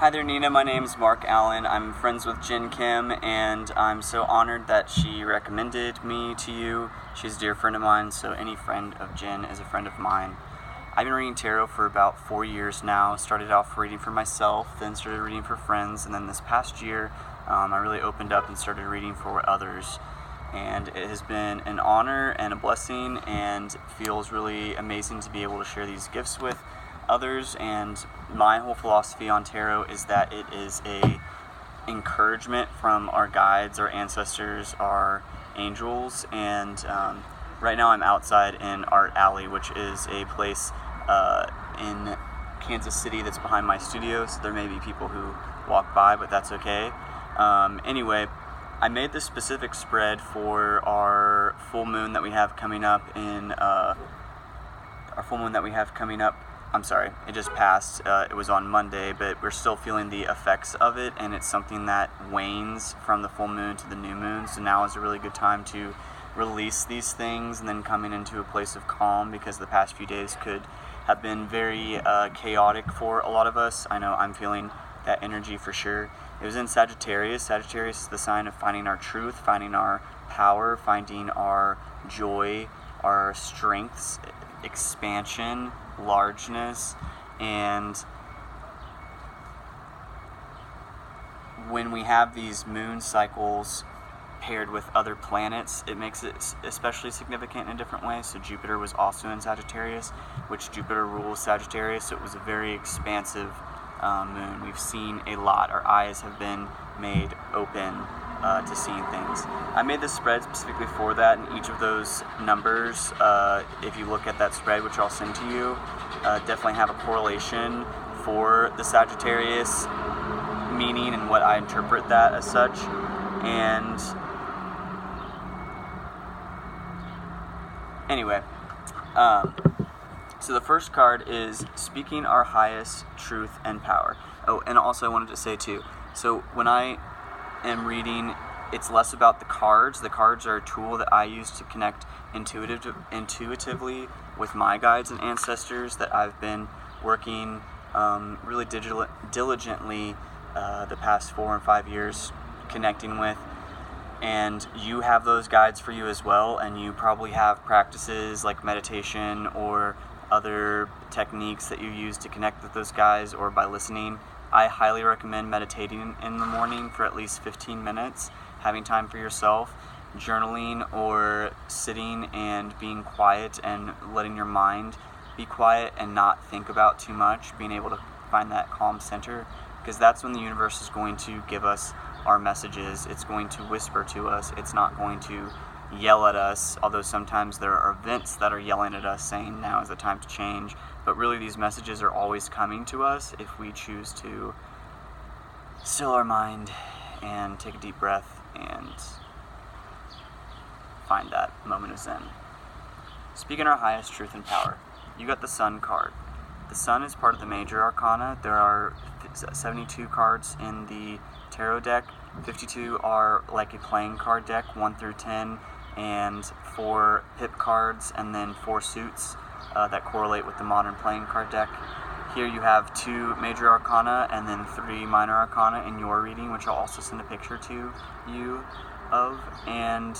Hi there, Nina. My name's Mark Allen. I'm friends with Jen Kim, and I'm so honored that she recommended me to you. She's a dear friend of mine, so any friend of Jen is a friend of mine. I've been reading tarot for about 4 years now. Started off reading for myself, then started reading for friends, and then this past year, I really opened up and started reading for others. And it has been an honor and a blessing, and feels really amazing to be able to share these gifts with others. And my whole philosophy on tarot is that it is a encouragement from our guides, our ancestors, our angels. And right now I'm outside in Art Alley, which is a place in Kansas City that's behind my studio, so there may be people who walk by, but that's okay. Anyway, I made this specific spread for our full moon that we have coming up I'm sorry, it just passed. It was on Monday, but we're still feeling the effects of it, and it's something that wanes from the full moon to the new moon. So now is a really good time to release these things and then coming into a place of calm, because the past few days could have been very chaotic for a lot of us. I know I'm feeling that energy for sure. It was in Sagittarius. Sagittarius is the sign of finding our truth, finding our power, finding our joy, our strengths, expansion, largeness. And when we have these moon cycles paired with other planets, it makes it especially significant in different ways. So Jupiter was also in Sagittarius, which Jupiter rules Sagittarius, so it was a very expansive moon. We've seen a lot. Our eyes have been made open to seeing things. I made this spread specifically for that, and each of those numbers, if you look at that spread, which I'll send to you, definitely have a correlation for the Sagittarius meaning and what I interpret that as such. And anyway, so the first card is Speaking Our Highest Truth and Power. Oh, and also I wanted to say too, so when I am reading, it's less about the cards. The cards are a tool that I use to connect intuitively with my guides and ancestors that I've been working really diligently the past 4 and 5 years connecting with. And you have those guides for you as well, and you probably have practices like meditation or other techniques that you use to connect with those guys, or by listening. I highly recommend meditating in the morning for at least 15 minutes, having time for yourself, journaling, or sitting and being quiet and letting your mind be quiet and not think about too much, being able to find that calm center, because that's when the universe is going to give us our messages. It's going to whisper to us. It's not going to yell at us, although sometimes there are events that are yelling at us saying now is the time to change. But really, these messages are always coming to us if we choose to still our mind and take a deep breath and find that moment of Zen. Speaking our highest truth and power. You got the Sun card. The Sun is part of the major arcana. There are 72 cards in the tarot deck. 52 are like a playing card deck, 1 through 10, and 4 pip cards, and then 4 suits that correlate with the modern playing card deck. Here you have 2 major arcana and then 3 minor arcana in your reading, which I'll also send a picture to you of. And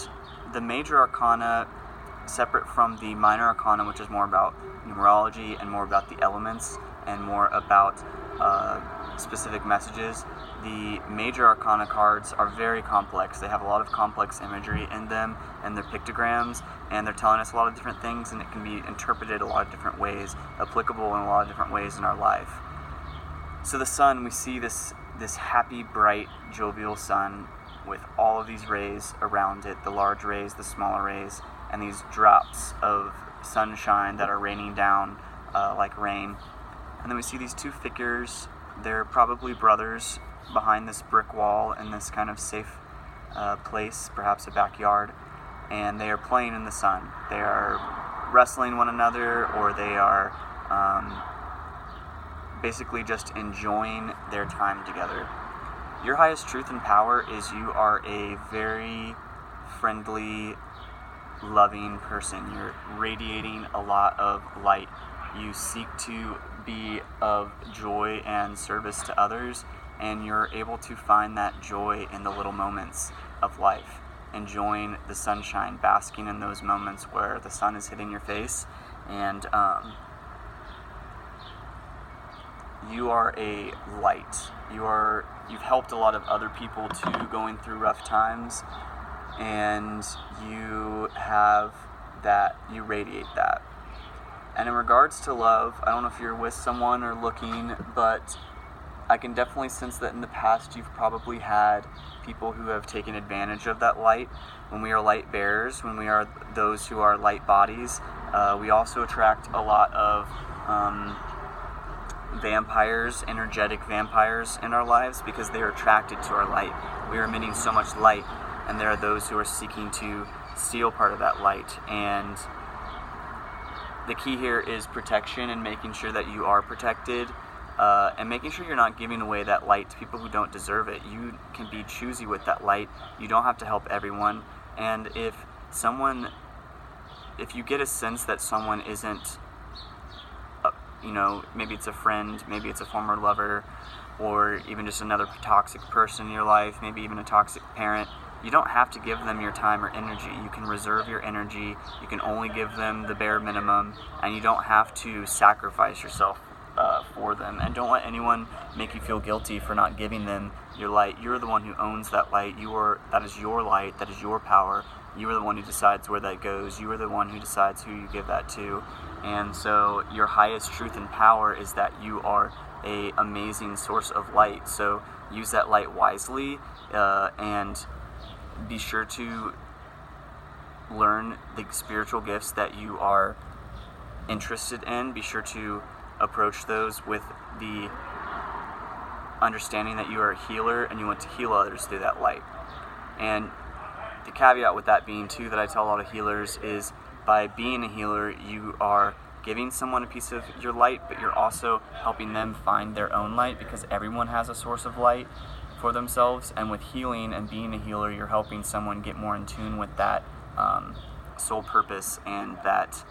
the major arcana, separate from the minor arcana, which is more about numerology and more about the elements and more about specific messages, the major arcana cards are very complex. They have a lot of complex imagery in them, and they're pictograms, and they're telling us a lot of different things, and it can be interpreted a lot of different ways, applicable in a lot of different ways in our life. So the sun, we see this happy, bright, jovial sun with all of these rays around it, the large rays, the smaller rays, and these drops of sunshine that are raining down like rain. And then we see these 2 figures. They're probably brothers behind this brick wall in this kind of safe place, perhaps a backyard, and they are playing in the sun. They are wrestling one another, or they are basically just enjoying their time together. Your highest truth and power is you are a very friendly, loving person. You're radiating a lot of light you seek to be of joy and service to others, and you're able to find that joy in the little moments of life, enjoying the sunshine, basking in those moments where the sun is hitting your face, and you are a light. You've helped a lot of other people too, going through rough times, and you have that, you radiate that. And in regards to love, I don't know if you're with someone or looking, but I can definitely sense that in the past you've probably had people who have taken advantage of that light. When we are light bearers, when we are those who are light bodies, we also attract a lot of vampires, energetic vampires in our lives, because they are attracted to our light. We are emitting so much light, and there are those who are seeking to steal part of that light. And the key here is protection, and making sure that you are protected, and making sure you're not giving away that light to people who don't deserve it. You can be choosy with that light. You don't have to help everyone. And if you get a sense that someone isn't, maybe it's a friend, maybe it's a former lover, or even just another toxic person in your life, maybe even a toxic parent, you don't have to give them your time or energy. You can reserve your energy. You can only give them the bare minimum, and you don't have to sacrifice yourself for them. And don't let anyone make you feel guilty for not giving them your light. You're the one who owns that light. That is your light. That is your power. You are the one who decides where that goes. You are the one who decides who you give that to. And so your highest truth and power is that you are an amazing source of light. So use that light wisely, and be sure to learn the spiritual gifts that you are interested in. Be sure to approach those with the understanding that you are a healer and you want to heal others through that light. And the caveat with that being too, that I tell a lot of healers, is by being a healer, you are giving someone a piece of your light, but you're also helping them find their own light, because everyone has a source of light for themselves. And with healing and being a healer, you're helping someone get more in tune with that soul purpose, and that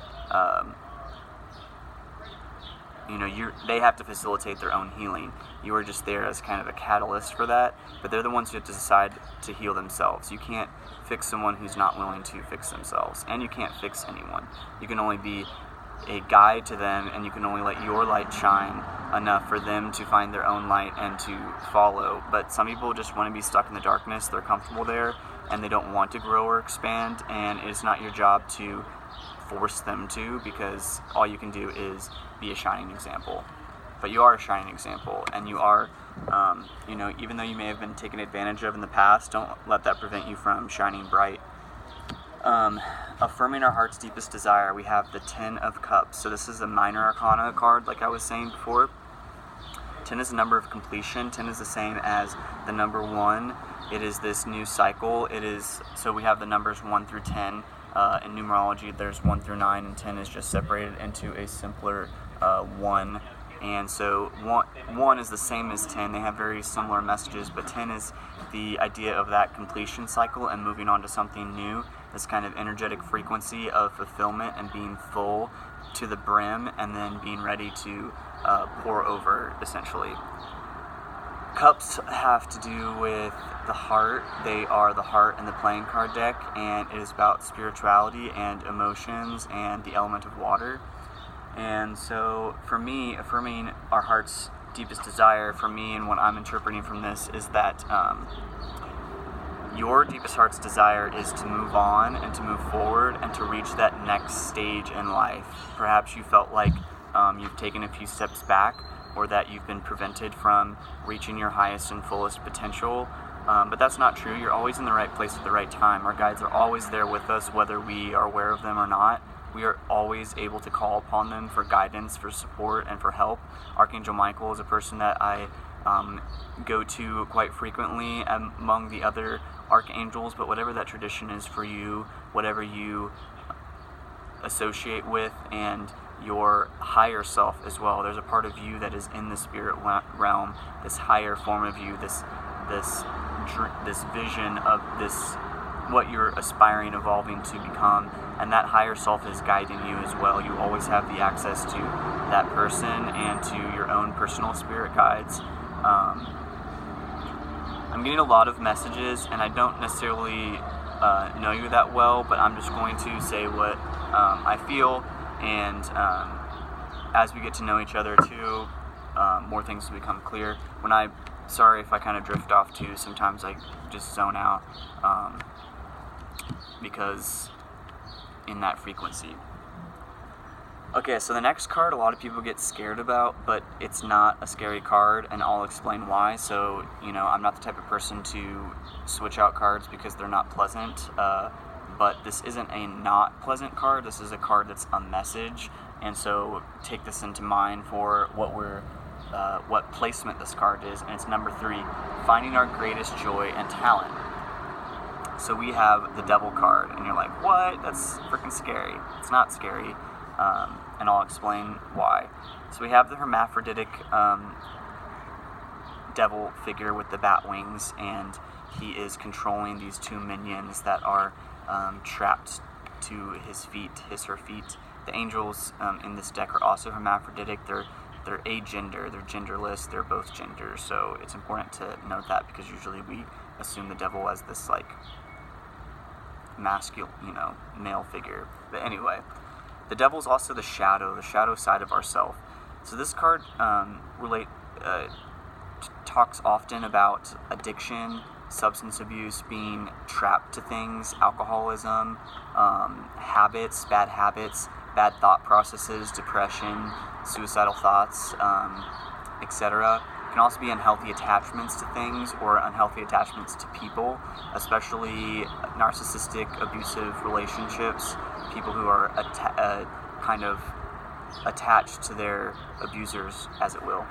they have to facilitate their own healing. You are just there as kind of a catalyst for that, but they're the ones who have to decide to heal themselves. You can't fix someone who's not willing to fix themselves, and you can't fix anyone. You can only be a guide to them, and you can only let your light shine enough for them to find their own light and to follow. But some people just want to be stuck in the darkness. They're comfortable there, and they don't want to grow or expand, and it's not your job to force them to, because all you can do is be a shining example. But you are a shining example, and you are, even though you may have been taken advantage of in the past, don't let that prevent you from shining bright. Affirming our heart's deepest desire, we have the 10 of Cups. So this is a minor arcana card, like I was saying before. 10 is a number of completion. 10 is the same as the number 1. It is this new cycle. So we have the numbers 1 through 10. In numerology, there's 1 through 9, and 10 is just separated into a simpler 1. And so 1 is the same as 10. They have very similar messages, but 10 is the idea of that completion cycle and moving on to something new. This kind of energetic frequency of fulfillment and being full to the brim, and then being ready to pour over, essentially. Cups have to do with the heart. They are the heart in the playing card deck, and it is about spirituality and emotions and the element of water. And so for me, affirming our heart's deepest desire, for me, and what I'm interpreting from this, is that your deepest heart's desire is to move on and to move forward and to reach that next stage in life. Perhaps you felt like you've taken a few steps back, or that you've been prevented from reaching your highest and fullest potential. But that's not true. You're always in the right place at the right time. Our guides are always there with us, whether we are aware of them or not. We are always able to call upon them for guidance, for support, and for help. Archangel Michael is a person that I go to quite frequently among the other archangels, but whatever that tradition is for you, whatever you associate with, and your higher self as well. There's a part of you that is in the spirit realm, this higher form of you, this vision of this what you're aspiring, evolving to become, and that higher self is guiding you as well. You always have the access to that person and to your own personal spirit guides. I'm getting a lot of messages, and I don't necessarily know you that well, but I'm just going to say what I feel, and as we get to know each other too, more things will become clear. Sorry if I kind of drift off too, sometimes I just zone out, because in that frequency. Okay, so the next card a lot of people get scared about, but it's not a scary card, and I'll explain why. So, I'm not the type of person to switch out cards because they're not pleasant, but this isn't a not pleasant card. This is a card that's a message, and so take this into mind for what placement this card is, and it's number 3, finding our greatest joy and talent. So we have the Devil card, and you're like, what? That's freaking scary. It's not scary. And I'll explain why. So we have the hermaphroditic devil figure with the bat wings, and he is controlling these 2 minions that are trapped to her feet. The angels in this deck are also hermaphroditic. They're agender, they're genderless, they're both genders. So it's important to note that, because usually we assume the devil as this like masculine, male figure. But anyway, the devil is also the shadow side of ourself. So this card talks often about addiction, substance abuse, being trapped to things, alcoholism, bad habits, bad thought processes, depression, suicidal thoughts, etc. It can also be unhealthy attachments to things or unhealthy attachments to people, especially narcissistic, abusive relationships, people who are kind of attached to their abusers, as it will.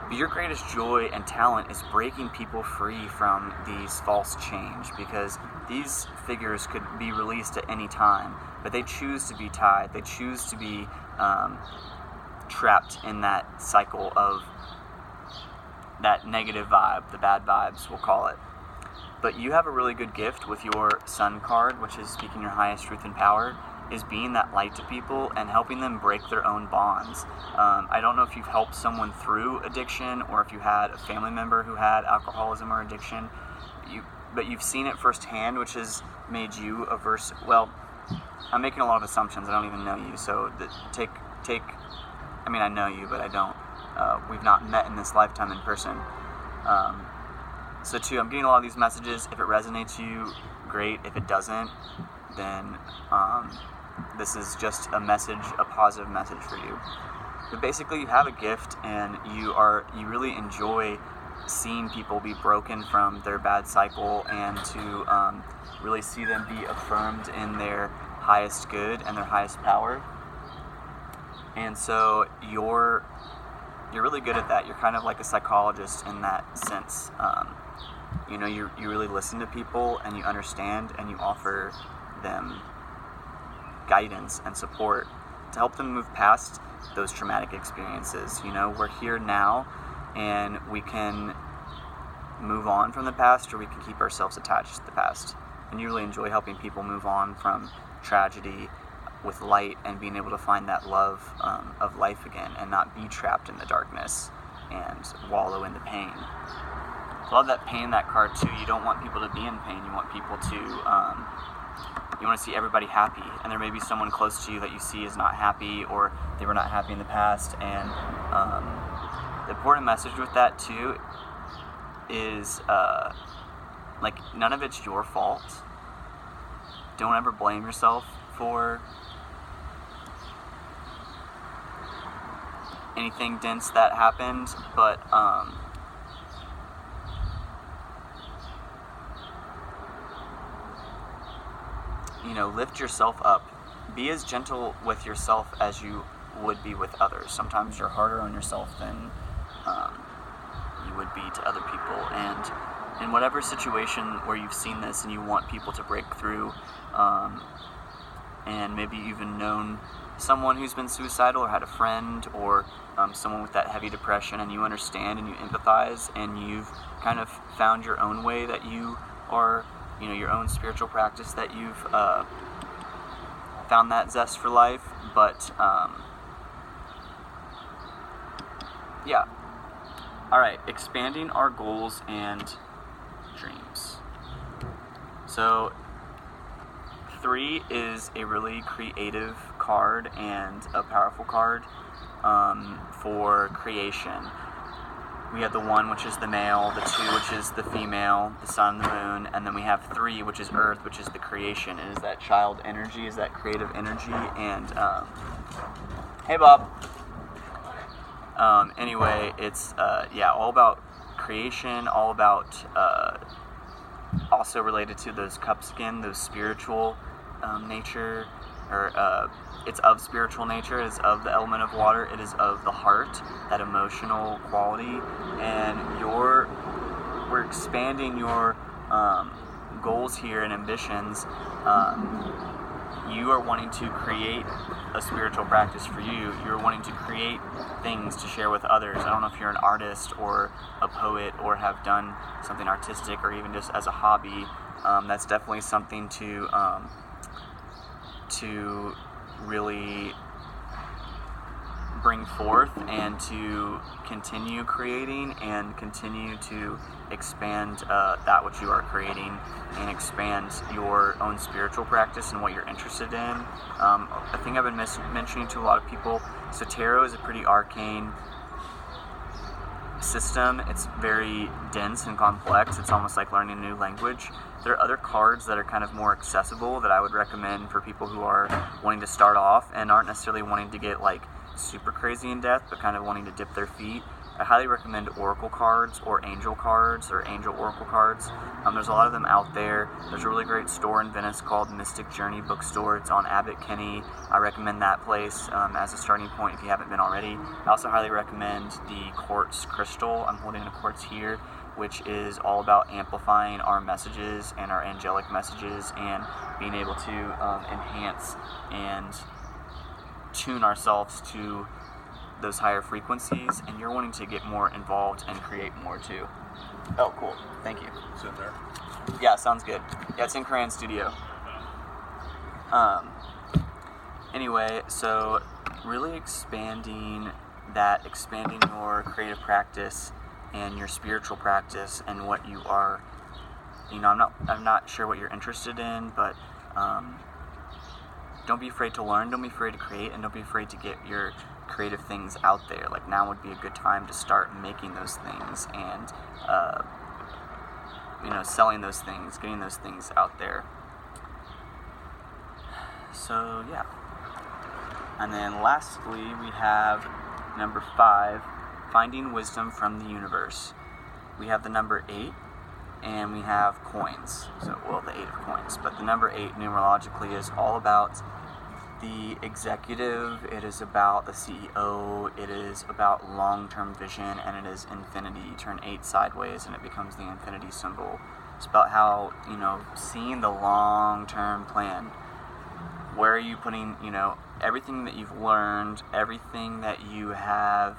But your greatest joy and talent is breaking people free from these false chains, because these figures could be released at any time, but they choose to be tied. They choose to be trapped in that cycle of that negative vibe, the bad vibes, we'll call it. But you have a really good gift with your Sun card, which is speaking your highest truth and power, is being that light to people and helping them break their own bonds. I don't know if you've helped someone through addiction, or if you had a family member who had alcoholism or addiction, but you've seen it firsthand, which has made you averse. Well, I'm making a lot of assumptions. I don't even know you, so I know you, but I don't. We've not met in this lifetime in person. So too, I'm getting a lot of these messages. If it resonates you, great. If it doesn't, then this is just a positive message for you. But basically, you have a gift, and you really enjoy seeing people be broken from their bad cycle, and to really see them be affirmed in their highest good and their highest power. And so you're really good at that. You're kind of like a psychologist in that sense. You really listen to people, and you understand, and you offer them guidance and support to help them move past those traumatic experiences. We're here now, and we can move on from the past, or we can keep ourselves attached to the past. And you really enjoy helping people move on from tragedy with light, and being able to find that love of life again, and not be trapped in the darkness and wallow in the pain. I love that pain in that card too. You don't want people to be in pain. You want people to you want to see everybody happy, and there may be someone close to you that you see is not happy, or they were not happy in the past. And the important message with that too is none of it's your fault. Don't ever blame yourself for anything dense that happened, but lift yourself up. Be as gentle with yourself as you would be with others. Sometimes you're harder on yourself than you would be to other people. And in whatever situation where you've seen this and you want people to break through, and maybe even known someone who's been suicidal, or had a friend, or someone with that heavy depression, and you understand and you empathize, and you've kind of found your own way that you are your own spiritual practice that you've found that zest for life. But yeah. All right, expanding our goals and dreams. So 3 is a really creative card and a powerful card for creation. We have the 1, which is the male, the 2, which is the female, the sun, the moon, and then we have 3, which is earth, which is the creation. It is that child energy, is that creative energy, and hey Bob. Anyway, it's all about creation, all about also related to those cup skin, those spiritual nature, or it's of spiritual nature, it is of the element of water, it is of the heart, that emotional quality, and we're expanding your goals here and ambitions. You are wanting to create a spiritual practice for you. You're wanting to create things to share with others. I don't know if you're an artist or a poet or have done something artistic or even just as a hobby. That's definitely something to really bring forth and to continue creating and continue to expand that which you are creating and expand your own spiritual practice and what you're interested in. I think I've been mentioning to a lot of people, so tarot is a pretty arcane system. It's very dense and complex. It's almost like learning a new language. There are other cards that are kind of more accessible that I would recommend for people who are wanting to start off and aren't necessarily wanting to get like super crazy in depth, but kind of wanting to dip their feet. I highly recommend oracle cards or angel oracle cards. There's a lot of them out there. There's a really great store in Venice called Mystic Journey Bookstore. It's on Abbot Kinney. I recommend that place as a starting point if you haven't been already. I also highly recommend the quartz crystal. I'm holding a quartz here, which is all about amplifying our messages and our angelic messages and being able to enhance and tune ourselves to those higher frequencies, and you're wanting to get more involved and create more too. Oh, cool. Thank you. It's in there. Yeah, sounds good. Yeah, it's in Crayon Studio. Anyway, so really expanding your creative practice and your spiritual practice and what you are, I'm not sure what you're interested in, but don't be afraid to learn, don't be afraid to create, and don't be afraid to get your creative things out there. Like, now would be a good time to start making those things and selling those things, getting those things out there. So yeah. And then lastly, we have number 5, finding wisdom from the universe. We have the number 8, and we have coins. So, the 8 of coins. But the number 8 numerologically is all about the executive, it is about the CEO, it is about long-term vision, and it is infinity. You turn 8 sideways and it becomes the infinity symbol. It's about how, seeing the long-term plan. Where are you putting, everything that you've learned, everything that you have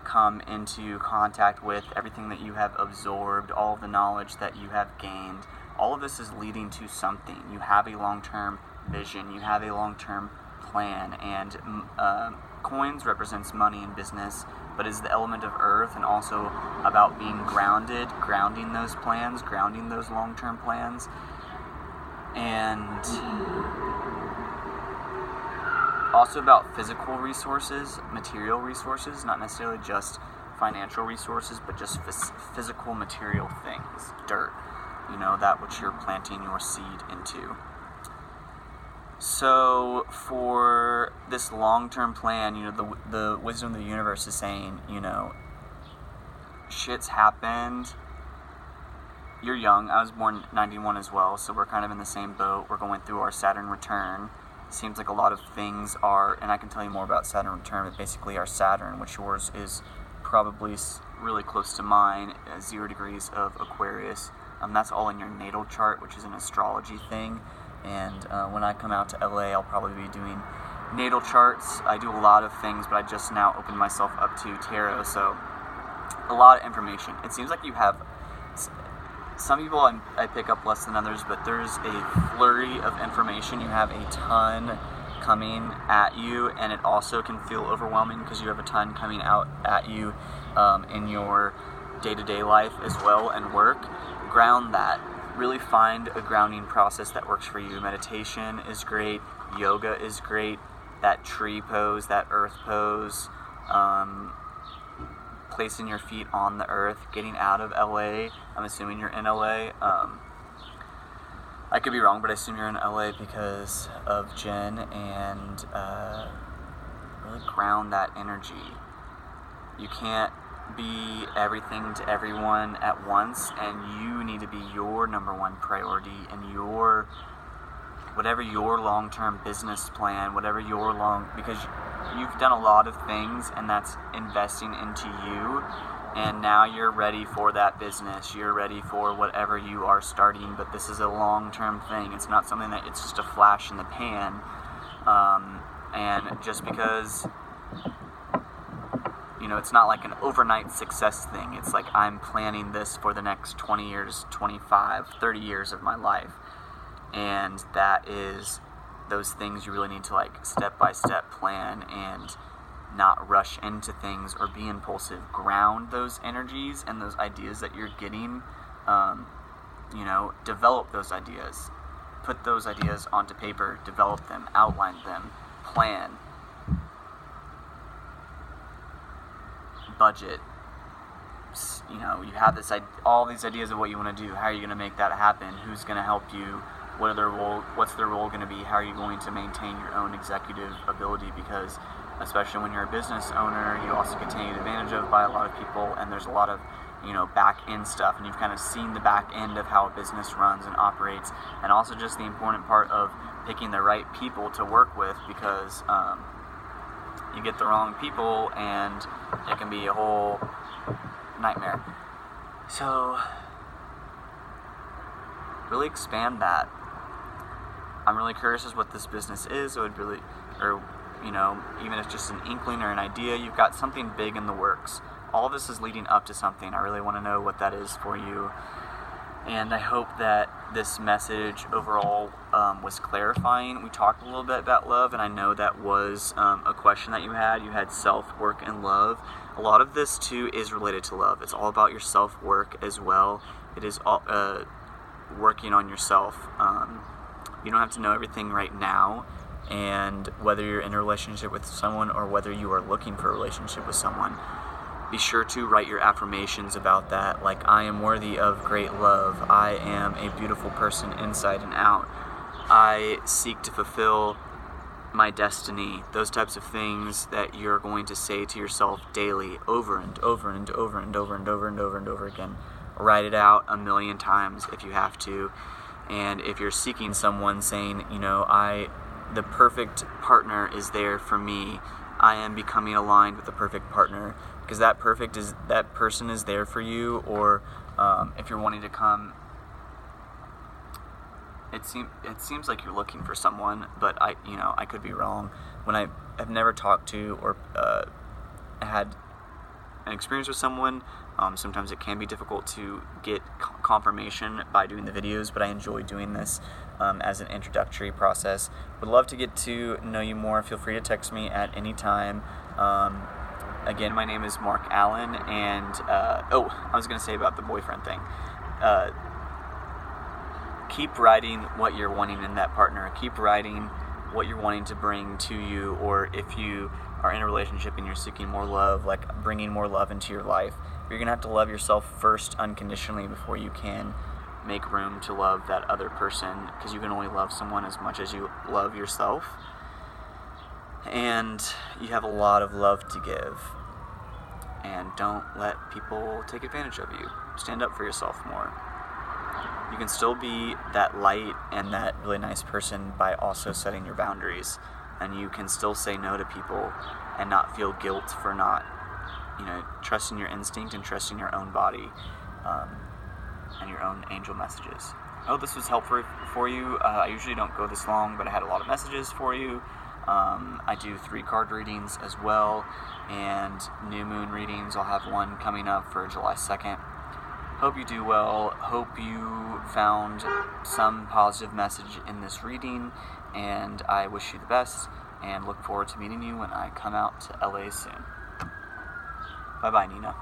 come into contact with, everything that you have absorbed, all of the knowledge that you have gained, all of this is leading to something. You have a long-term vision, you have a long-term plan, and coins represents money in business, but is the element of earth and also about being grounded, grounding those plans, grounding those long-term plans, and also about physical resources, material resources, not necessarily just financial resources, but just physical material things, dirt, that which you're planting your seed into. So for this long-term plan, the wisdom of the universe is saying, shit's happened. You're young. I was born 91 as well, so we're kind of in the same boat. We're going through our Saturn return. Seems like a lot of things are, and I can tell you more about Saturn return, but basically our Saturn, which yours is probably really close to mine, 0 degrees of Aquarius. That's all in your natal chart, which is an astrology thing. And when I come out to LA, I'll probably be doing natal charts. I do a lot of things, but I just now opened myself up to tarot, so a lot of information. It seems like you have some people I pick up less than others, but there's a flurry of information. You have a ton coming at you, and it also can feel overwhelming because you have a ton coming out at you in your day-to-day life as well and work. Ground that. Really find a grounding process that works for you. Meditation is great. Yoga is great. That tree pose, that earth pose, placing your feet on the earth, getting out of LA. I'm assuming you're in LA. I could be wrong, but I assume you're in LA because of Jen, and really ground that energy. You can't be everything to everyone at once, and you need to be your number one priority, and whatever your long-term business plan, because you've done a lot of things, and that's investing into you, and now you're ready for that business, you're ready for whatever you are starting, but this is a long-term thing. It's not something that it's just a flash in the pan, and just because, it's not like an overnight success thing. It's like I'm planning this for the next 20 years, 25, 30 years of my life. And that is those things you really need to step-by-step plan and not rush into things or be impulsive. Ground those energies and those ideas that you're getting. Develop those ideas. Put those ideas onto paper. Develop them. Outline them. Plan. Budget. You have all these ideas of what you want to do. How are you going to make that happen? Who's going to help you? What's their role going to be? How are you going to maintain your own executive ability? Because especially when you're a business owner, you also get taken advantage of by a lot of people, and there's a lot of back end stuff, and you've kind of seen the back end of how a business runs and operates, and also just the important part of picking the right people to work with, because you get the wrong people and it can be a whole nightmare. So really expand that. I'm really curious as what this business is. It would really, even if just an inkling or an idea, you've got something big in the works. All of this is leading up to something. I really want to know what that is for you. And I hope that this message overall was clarifying. We talked a little bit about love, and I know that was a question that you had. You had self-work and love. A lot of this, too, is related to love. It's all about your self-work as well. It is all, working on yourself. You don't have to know everything right now, and whether you're in a relationship with someone or whether you are looking for a relationship with someone, be sure to write your affirmations about that, like I am worthy of great love, I am a beautiful person inside and out, I seek to fulfill my destiny. Those types of things that you're going to say to yourself daily, over and over and over and over and over and over and over again. Write it out 1,000,000 times if you have to. And if you're seeking someone, saying, the perfect partner is there for me, I am becoming aligned with the perfect partner, because that person is there for you. Or if you're wanting to come, it seems like you're looking for someone, but I could be wrong. When I've never talked to or had an experience with someone, sometimes it can be difficult to get confirmation by doing the videos, but I enjoy doing this as an introductory process. Would love to get to know you more. Feel free to text me at any time. Again, my name is Mark Allen, and I was going to say about the boyfriend thing. Keep writing what you're wanting in that partner. Keep writing what you're wanting to bring to you, or if you are in a relationship and you're seeking more love, like bringing more love into your life, you're going to have to love yourself first unconditionally before you can make room to love that other person, because you can only love someone as much as you love yourself. And you have a lot of love to give. And don't let people take advantage of you. Stand up for yourself more. You can still be that light and that really nice person by also setting your boundaries. And you can still say no to people and not feel guilt for not, trusting your instinct and trusting your own body and your own angel messages. I hope this was helpful for you. I usually don't go this long, but I had a lot of messages for you. I do 3 card readings as well, and new moon readings. I'll have one coming up for July 2nd. Hope you do well. Hope you found some positive message in this reading, and I wish you the best and look forward to meeting you when I come out to LA soon. Bye-bye, Nina.